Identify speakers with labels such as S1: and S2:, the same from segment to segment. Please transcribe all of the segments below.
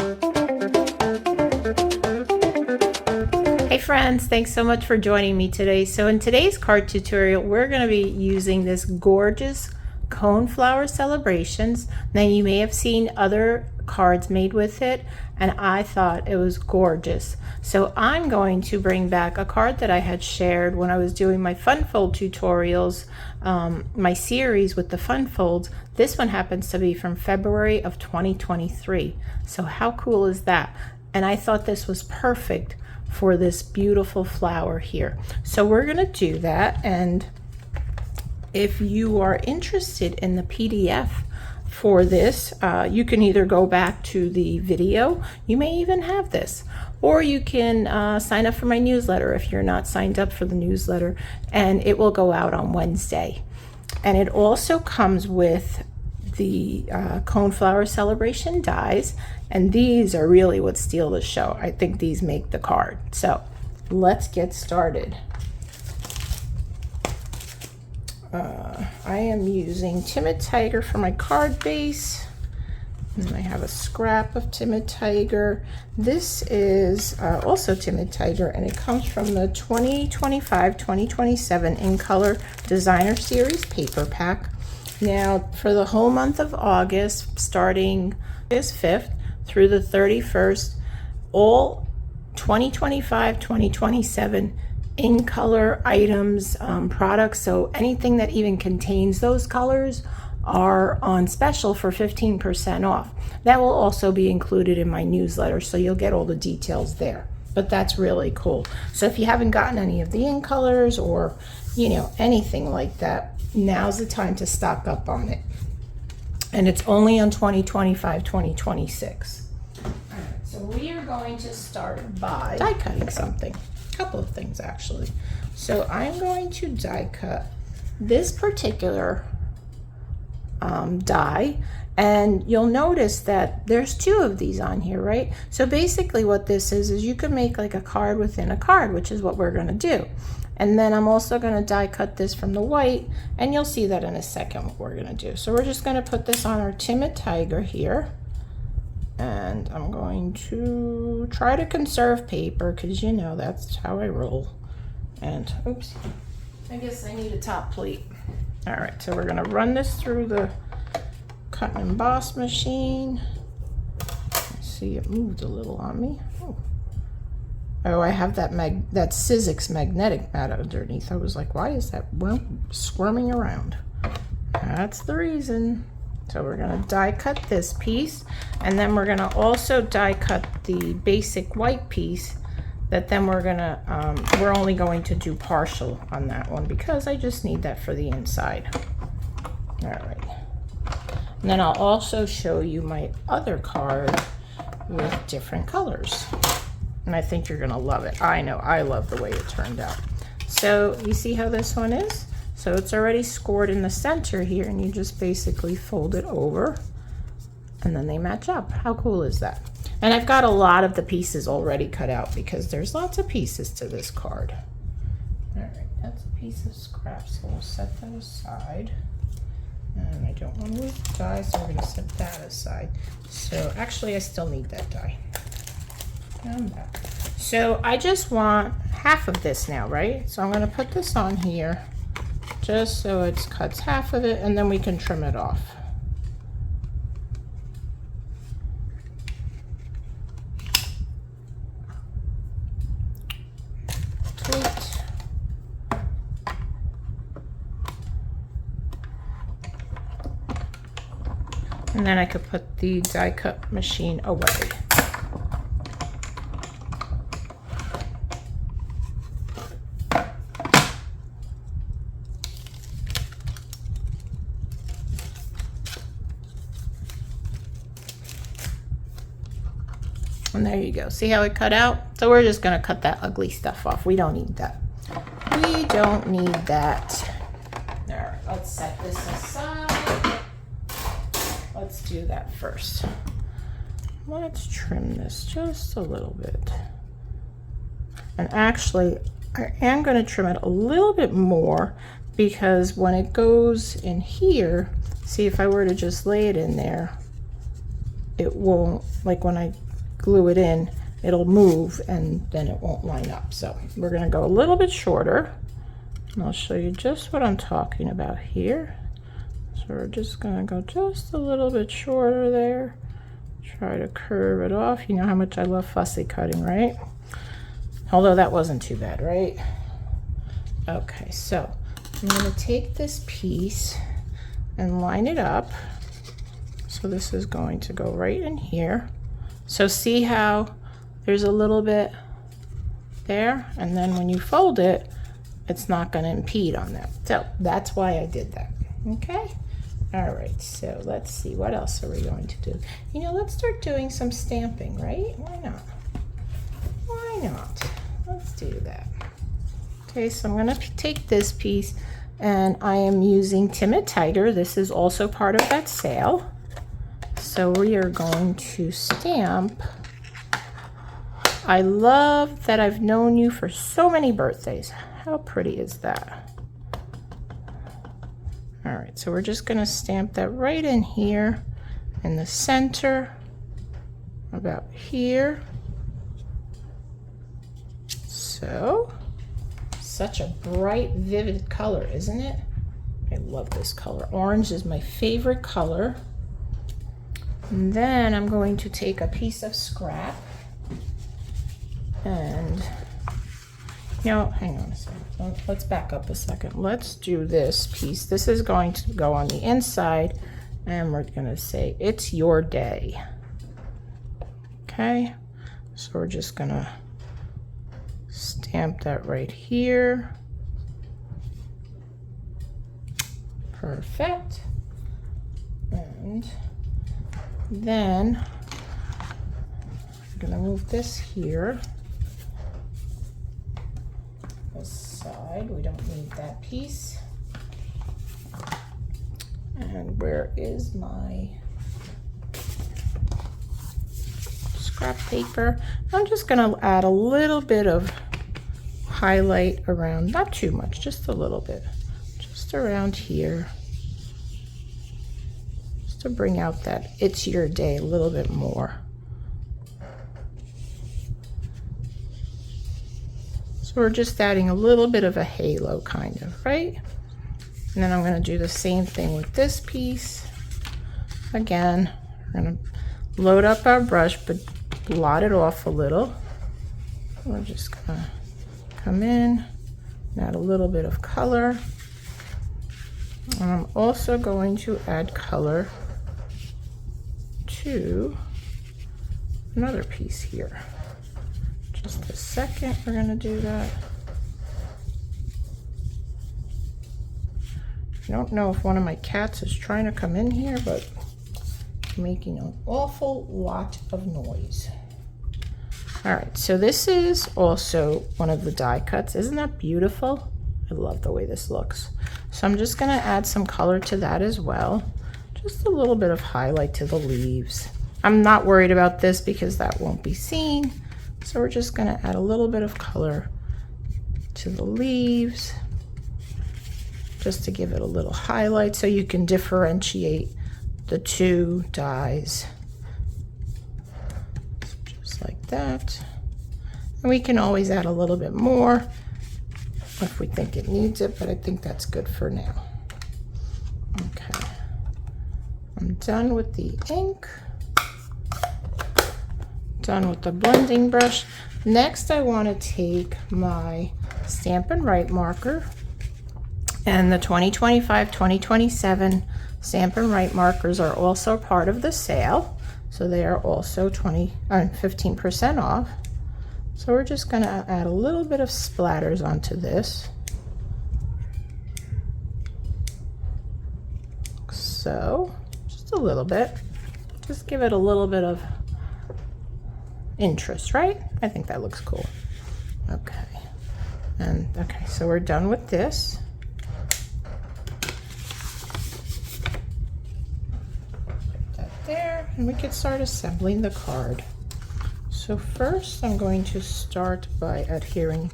S1: Hey friends, thanks so much for joining me today. So in today's card tutorial, we're going to be using this gorgeous Coneflower celebrations. Now you may have seen other cards made with it, and I thought it was gorgeous. So I'm going to bring back a card that I had shared when I was doing my fun fold tutorials, my series with the fun folds. This one happens to be from February of 2023. So how cool is that? And I thought this was perfect for this beautiful flower here. So we're gonna do that, and if you are interested in the PDF for this, you can either go back to the video, you may even have this, or you can sign up for my newsletter if you're not signed up for the newsletter, and it will go out on Wednesday. And it also comes with the Coneflower celebration dies, and these are really what steal the show. I think these make the card. So let's get started. I am using Timid Tiger for my card base, and I have a scrap of Timid Tiger. This is also Timid Tiger, and it comes from the 2025-2027 In Color Designer Series paper pack. Now, for the whole month of August, starting August 5th through the 31st, all 2025-2027 In Color items, products, so anything that even contains those colors are on special for 15% off. That will also be included in my newsletter, so you'll get all the details there. But that's really cool. So if you haven't gotten any of the In Colors or, you know, anything like that, now's the time to stock up on it. And it's only on 2025-2026. All right, so we are going to start by die cutting something. A couple of things actually. So I'm going to die cut this particular die, and you'll notice that there's two of these on here, right? So basically what this is you can make like a card within a card, which is what we're going to do. And then I'm also going to die cut this from the white, and you'll see that in a second what we're going to do. So we're just going to put this on our Timid Tiger here, and I'm going to try to conserve paper because, you know, that's how I roll. And oops, I guess I need a top plate. All right, so we're going to run this through the cut and emboss machine. See, it moved a little on me. Oh, I have that Sizzix magnetic mat underneath. I was like, why is that squirming around? That's the reason. So we're gonna die cut this piece, and then we're gonna also die cut the basic white piece that then we're only going to do partial on that one because I just need that for the inside. All right. And then I'll also show you my other card with different colors. And I think you're gonna love it. I know, I love the way it turned out. So you see how this one is? So it's already scored in the center here, and you just basically fold it over, and then they match up. How cool is that? And I've got a lot of the pieces already cut out because there's lots of pieces to this card. All right, that's a piece of scrap, so we'll set that aside. And I don't want to lose the die, so we're gonna set that aside. So actually, I still need that die. So I just want half of this now, right? So I'm going to put this on here just so it cuts half of it, and then we can trim it off. Tweet. And then I could put the die cut machine away. And there you go. See how it cut out? So we're just going to cut that ugly stuff off. We don't need that. We don't need that. All right, let's set this aside. Let's do that first. Let's trim this just a little bit. And actually, I am going to trim it a little bit more because when it goes in here, see, if I were to just lay it in there, it won't, like when I glue it in, it'll move and then it won't line up. So we're gonna go a little bit shorter, and I'll show you just what I'm talking about here. So we're just gonna go just a little bit shorter there. Try to curve it off. You know how much I love fussy cutting, right? Although that wasn't too bad, right? Okay, so I'm gonna take this piece and line it up. So this is going to go right in here. So see how there's a little bit there, and then when you fold it, it's not going to impede on that. So that's why I did that. Okay. All right. So let's see, what else are we going to do? You know, let's start doing some stamping, right? Why not? Why not? Let's do that. Okay. So I'm going to take this piece, and I am using Timid Tighter. This is also part of that sale. So we are going to stamp. I love that I've known you for so many birthdays. How pretty is that? All right, so we're just gonna stamp that right in here in the center, about here. So, such a bright, vivid color, isn't it? I love this color. Orange is my favorite color. And then I'm going to take a piece of scrap and, you know, hang on a second. Let's back up a second. Let's do this piece. This is going to go on the inside, and we're going to say, "It's your day." Okay, so we're just going to stamp that right here. Perfect. And then I'm going to move this here. This side, we don't need that piece. And where is my scrap paper? I'm just going to add a little bit of highlight around, not too much, just a little bit, just around here, just to bring out that "it's your day" a little bit more. So we're just adding a little bit of a halo, kind of, right? And then I'm going to do the same thing with this piece. Again, we're going to load up our brush, but blot it off a little. We're just going to come in and add a little bit of color. And I'm also going to add color to another piece here. Just a second, we're going to do that. I don't know if one of my cats is trying to come in here, but making an awful lot of noise. All right, so this is also one of the die cuts. Isn't that beautiful? I love the way this looks. So I'm just going to add some color to that as well. Just a little bit of highlight to the leaves. I'm not worried about this because that won't be seen. So we're just going to add a little bit of color to the leaves, just to give it a little highlight so you can differentiate the two dies. So just like that. And we can always add a little bit more if we think it needs it, but I think that's good for now. Okay. I'm done with the ink. Done with the blending brush. Next, I want to take my Stampin' Write marker, and the 2025-2027 Stampin' Write markers are also part of the sale, so they are also 15% off. So we're just going to add a little bit of splatters onto this. So just a little bit, just give it a little bit of interest, right? I think that looks cool. Okay. And okay, so we're done with this. Put that there, and we can start assembling the card. So first I'm going to start by adhering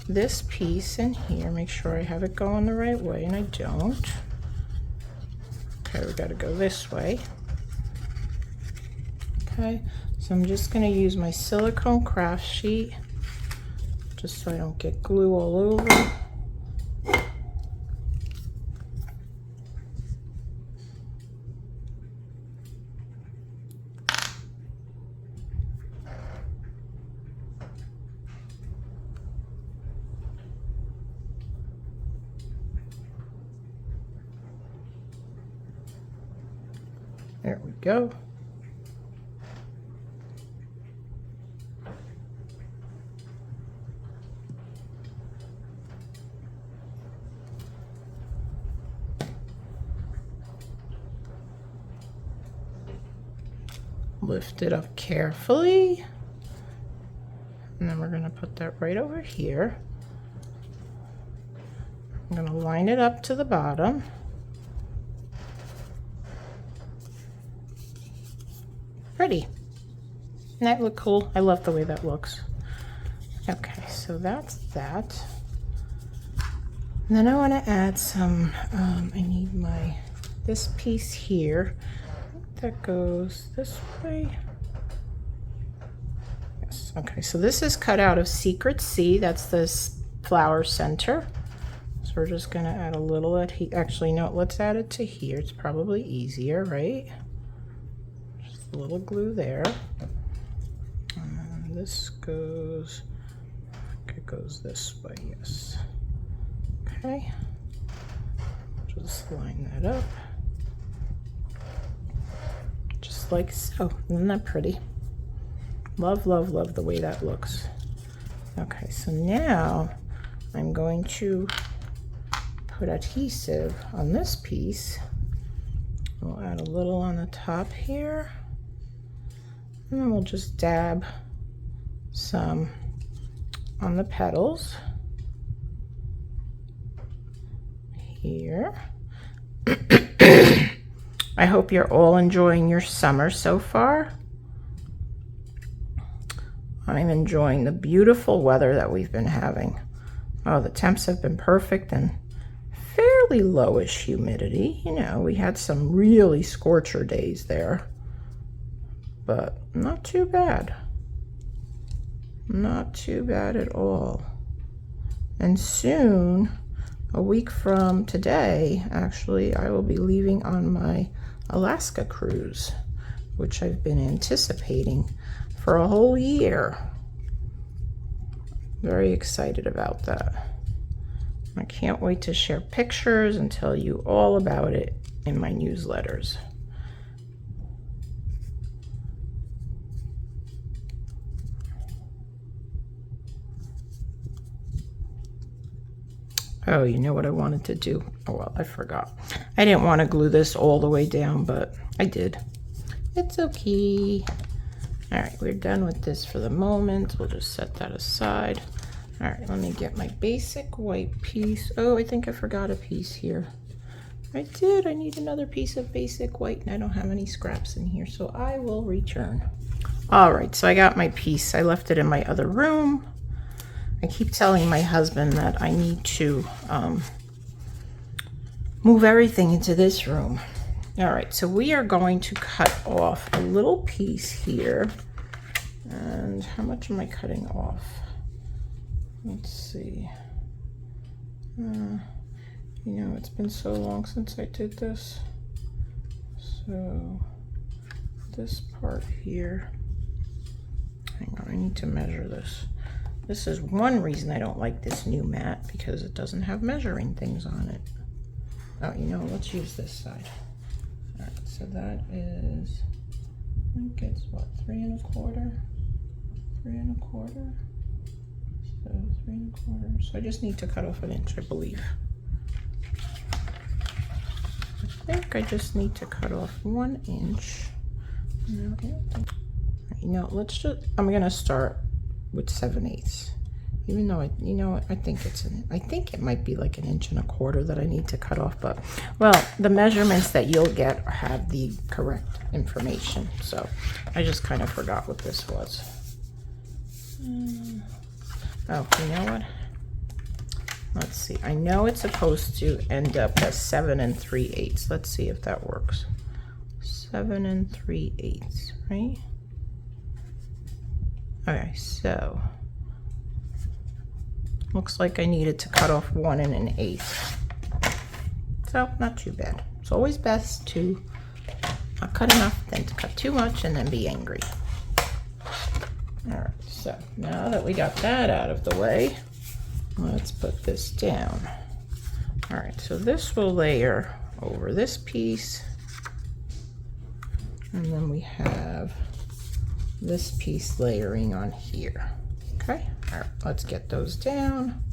S1: this piece in here. Make sure I have it going the right way, and I don't. Okay, we got to go this way. Okay, So I'm just going to use my silicone craft sheet just so I don't get glue all over. There we go. Lift it up carefully. And then we're going to put that right over here. I'm going to line it up to the bottom. Pretty. Doesn't that look cool? I love the way that looks. Okay, so that's that. And then I want to add some, I need this piece here. That goes this way. Yes, okay, so this is cut out of Secret Sea. That's this flower center. So we're just gonna add a little at here. Actually, no, let's add it to here. It's probably easier, right? Just a little glue there. And this goes, it goes this way, yes. Okay, just line that up. Just like so. Isn't that pretty? Love, love, love the way that looks. Okay, so now I'm going to put adhesive on this piece. We'll add a little on the top here. And then we'll just dab some on the petals here. I hope you're all enjoying your summer so far. I'm enjoying the beautiful weather that we've been having. Oh, the temps have been perfect and fairly lowish humidity. You know, we had some really scorcher days there, but not too bad. Not too bad at all. And soon, a week from today, actually, I will be leaving on my Alaska cruise, which I've been anticipating for a whole year. Very excited about that. I can't wait to share pictures and tell you all about it in my newsletters. Oh, you know what I wanted to do? Oh, well, I forgot. I didn't want to glue this all the way down, but I did. It's okay. All right, we're done with this for the moment. We'll just set that aside. All right, let me get my basic white piece. Oh, I think I forgot a piece here. I did. I need another piece of basic white, and I don't have any scraps in here, so I will return. All right, so I got my piece. I left it in my other room. I keep telling my husband that I need to move everything into this room. All right, so we are going to cut off a little piece here. And how much am I cutting off? Let's see. You know, it's been so long since I did this. So this part here, hang on, I need to measure this. This is one reason I don't like this new mat, because it doesn't have measuring things on it. Oh, you know, let's use this side. All right, so that is, I think it's what, 3 1/4? 3 1/4? So 3 1/4. So I just need to cut off an inch, I believe. I think I just need to cut off 1 inch. No, you know, let's just, I'm gonna start with 7/8, even though I think I think it might be like 1 1/4 inches that I need to cut off, but well, the measurements that you'll get have the correct information, so I just kind of forgot what this was. Oh, you know what? Let's see. I know it's supposed to end up as 7 3/8. Let's see if that works. 7 3/8, right? Okay, so looks like I needed to cut off 1 1/8. So not too bad. It's always best to not cut enough than to cut too much and then be angry. All right, so now that we got that out of the way, let's put this down. All right, so this will layer over this piece, and then we have this piece layering on here. Okay, all right, let's get those down.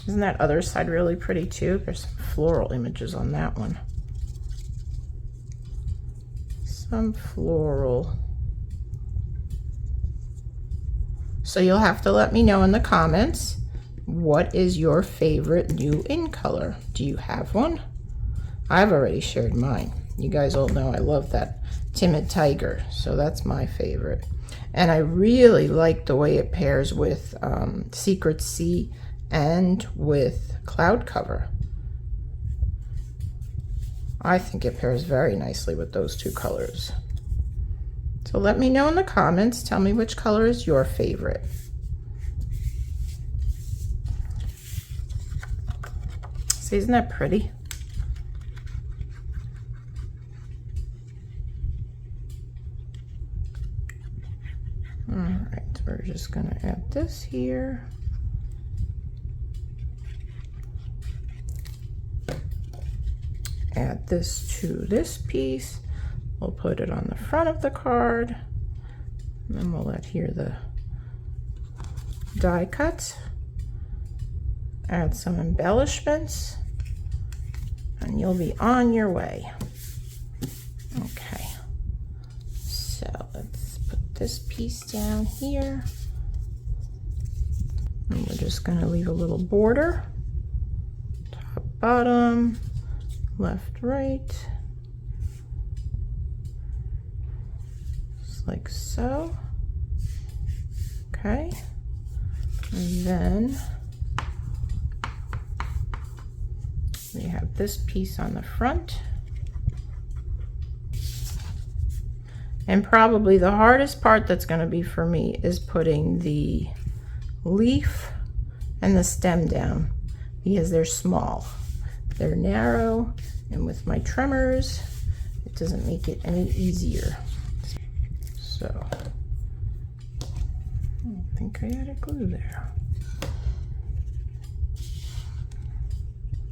S1: Isn't that other side really pretty too? There's some floral images on that one. Some floral. So you'll have to let me know in the comments, what is your favorite new in color? Do you have one? I've already shared mine. You guys all know I love that Timid Tiger, so that's my favorite. And I really like the way it pairs with Secret Sea and with Cloud Cover. I think it pairs very nicely with those two colors. So let me know in the comments, tell me which color is your favorite. See, isn't that pretty? All right, we're just gonna add this here. Add this to this piece. We'll put it on the front of the card. And then we'll adhere the die cuts. Add some embellishments. And you'll be on your way. Okay. So let's put this piece down here. And we're just going to leave a little border. Top, bottom, left, right. Just like so. Okay. And then we have this piece on the front. And probably the hardest part that's going to be for me is putting the leaf and the stem down, because they're small. They're narrow, and with my trimmers, it doesn't make it any easier. So, I think I added glue there.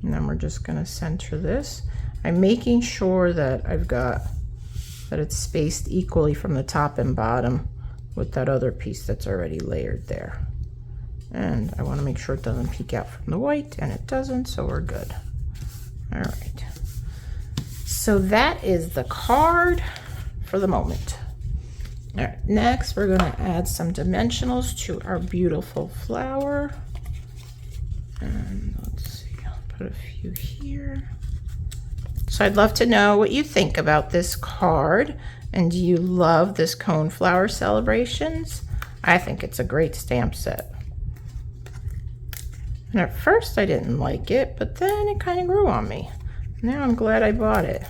S1: And then we're just gonna center this. I'm making sure that that it's spaced equally from the top and bottom with that other piece that's already layered there. And I wanna make sure it doesn't peek out from the white, and it doesn't, so we're good. All right. So that is the card for the moment. All right, next we're gonna add some dimensionals to our beautiful flower. And let's see, I'll put a few here. So I'd love to know what you think about this card, and do you love this Coneflower celebrations? I think it's a great stamp set. And at first I didn't like it, but then it kind of grew on me. Now I'm glad I bought it.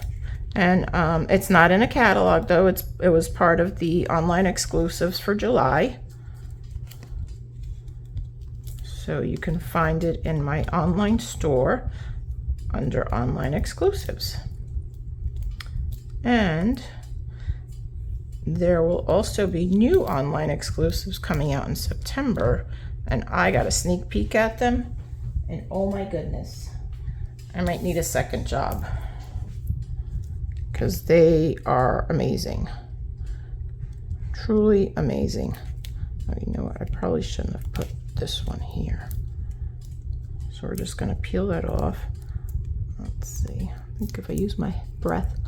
S1: And it's not in a catalog though, it was part of the online exclusives for July. So you can find it in my online store under online exclusives. And there will also be new online exclusives coming out in September, and I got a sneak peek at them, and oh my goodness, I might need a second job because they are amazing, truly amazing. Oh, you know what, I probably shouldn't have put this one here. So we're just gonna peel that off. Let's see, I think if I use my breath.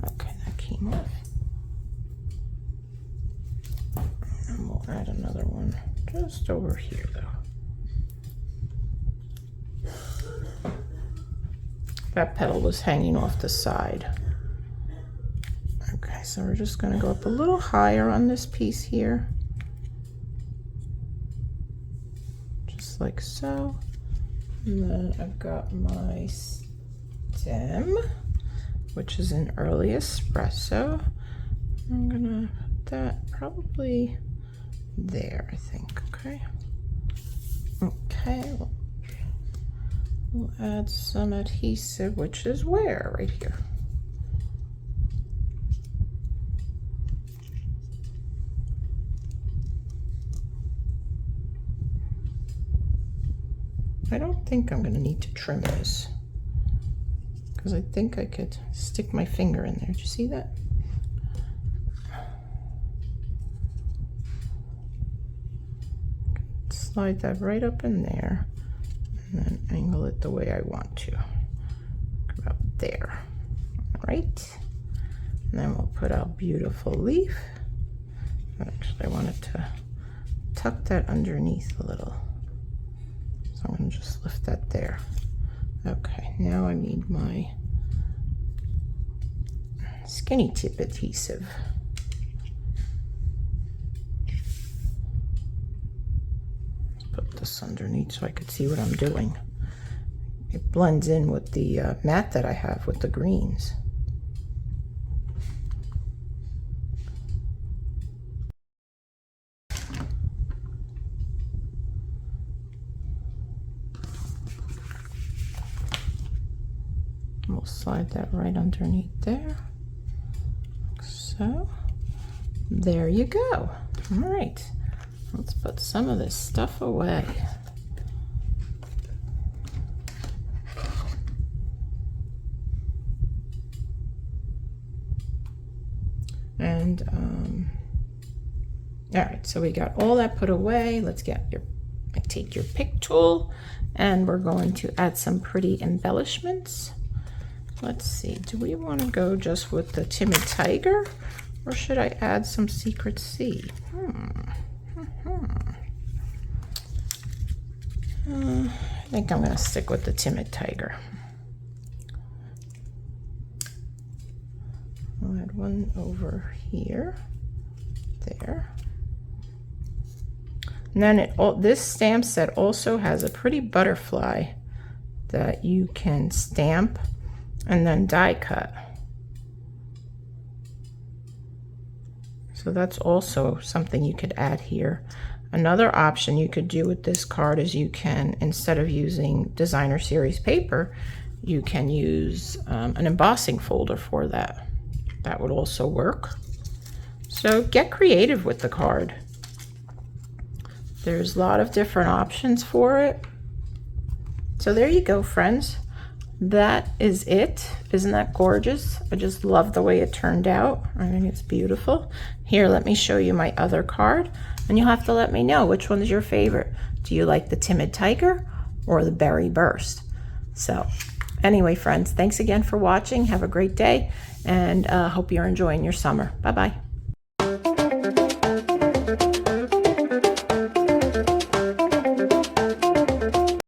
S1: Okay, that came off. And we'll add another one just over here though. That petal was hanging off the side. Okay, so we're just gonna go up a little higher on this piece here. Just like so. And then I've got my stem. which is an early espresso. I'm gonna put that probably there, I think. Okay. Okay. We'll add some adhesive, which is where? Right here. I don't think I'm going to need to trim this because I think I could stick my finger in there. Did you see that? Slide that right up in there and then angle it the way I want to. About there. All right. And then we'll put our beautiful leaf. Actually, I wanted to tuck that underneath a little. So I'm going to just lift that there. Okay, now I need my skinny tip adhesive. Let's put this underneath so I could see what I'm doing. It blends in with the mat that I have with the greens. We'll slide that right underneath there. So, there you go. All right, let's put some of this stuff away. And, all right, so we got all that put away. Let's take your pick tool, and we're going to add some pretty embellishments. Let's see, do we want to go just with the timid tiger, or should I add some secret seed? I think I'm going to stick with the timid tiger. I'll add one over here, there. And then this stamp set also has a pretty butterfly that you can stamp and then die cut. So that's also something you could add here. Another option you could do with this card is you can, instead of using designer series paper, you can use an embossing folder for that. That would also work. So get creative with the card. There's a lot of different options for it. So there you go, friends. That is it. Isn't that gorgeous? I just love the way it turned out. I think it's beautiful. Here, let me show you my other card, and you'll have to let me know which one's your favorite. Do you like the Timid Tiger or the Berry Burst? So anyway, friends, thanks again for watching. Have a great day, and hope you're enjoying your summer. Bye-bye.